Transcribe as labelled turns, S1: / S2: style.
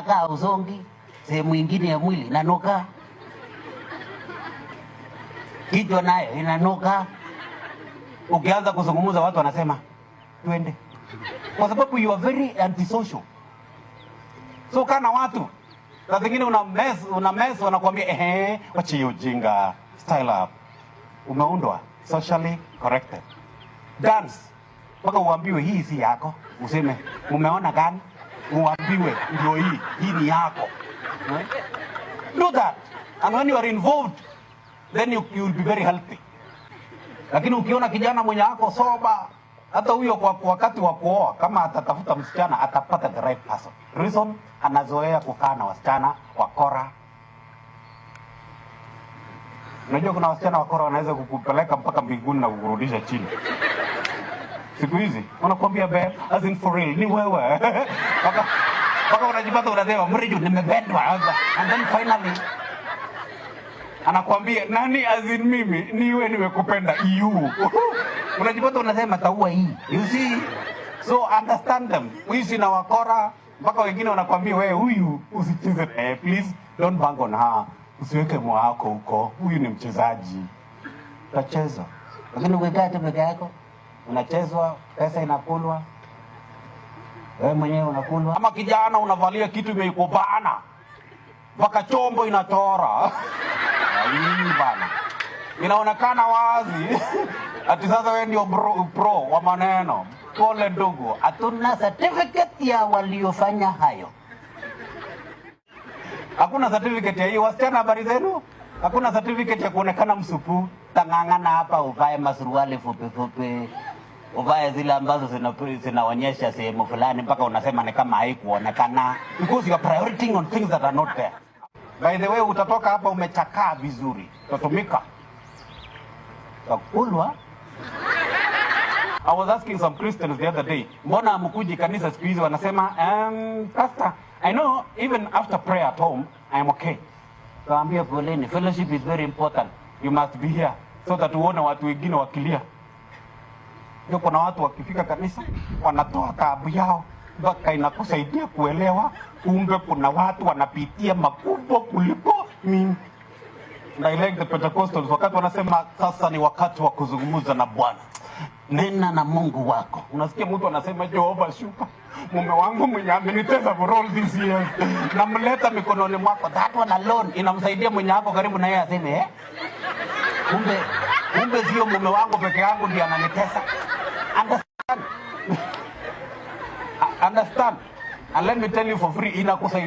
S1: unakaa usongi, sehemu nyingine ya mwili inanuka, kichwa nayo inanuka. Ukianza kuzungumza watu wanasema twende, kwa sababu you are very antisocial. So kana watu na zingine una mess wanakuambia wachi ujinga, style up. Umeundwa socially corrected. Dance mpaka uambiwe hii si yako, useme umeona gani, uambiwe ndio hii ni yako. Do that, and when you are involved then you will be very healthy. Lakini ukiona kijana mwenye ako soba, hata huyo kwa wakati wa kuoa kama atatafuta msichana atapata the right person. Reason anazoea kukaa na wasichana wakora. Unajua kuna wasichana wakora wanaweza kukupeleka mpaka mbinguni na kukurudisha chini. Siku hizi wanakuambia babe, as in for real, ni wewe. Paka unajipata unasema mriju nimebendwa. And then finally anakuambia nani as in mimi, niwe nimekupenda you. Unajipata unasema taua hii. You see? So understand them. Wizi na wakora mpaka wengine wanakuambia wewe huyu usicheze please don't bang on her. Usiweke moyo wako huko. Huyu ni mchezaji. Utacheza. Lakini ukikaa tu peke yako unachezwa, pesa inakulwa, wewe mwenyewe unakulwa. Kama kijana unavalia kitu imeikubana mpaka chombo inachora. Hii bana, inaonekana wazi ati sasa wewe ndio pro wa maneno. Pole ndugu, hatuna certificate ya waliofanya hayo. Hakuna certificate ya hiyo. Wasichana habari zenu? Hakuna certificate ya kuonekana msupu. Tangangana hapa uvae masuruali fupi fupi, uvae zile ambazo zinaonyesha sehemu fulani mpaka unasema ni kama haikuonekana, because you are prioritizing on things that are not there. By the way, utatoka hapa umechakaa vizuri, utatumika takulwa. I was asking some Christians the other day, mbona hamkuji kanisa siku hizi? Wanasema pastor, I know even after prayer at home I am okay. Kaambia poleni, fellowship is very important, you must be here so that uone watu wengine wakilia. Ndio kuna watu wakifika kanisa wanatoa taabu yao mpaka inakusaidia kuelewa kumbe kuna watu wanapitia makubwa kuliko mimi. And I like the Pentecostals wakati wanasema sasa ni wakati wa kuzungumza na Bwana. Nena na Mungu wako. Unasikia mtu anasema Jehova shuka, mume wangu mwenye amenitesa for all these years, namleta mikononi mwako. That one alone inamsaidia mwenye wako karibu na yeye aseme kumbe sio mume wangu peke yangu ndiye ananitesa. Understand? And let me tell you for free, inakusaidia.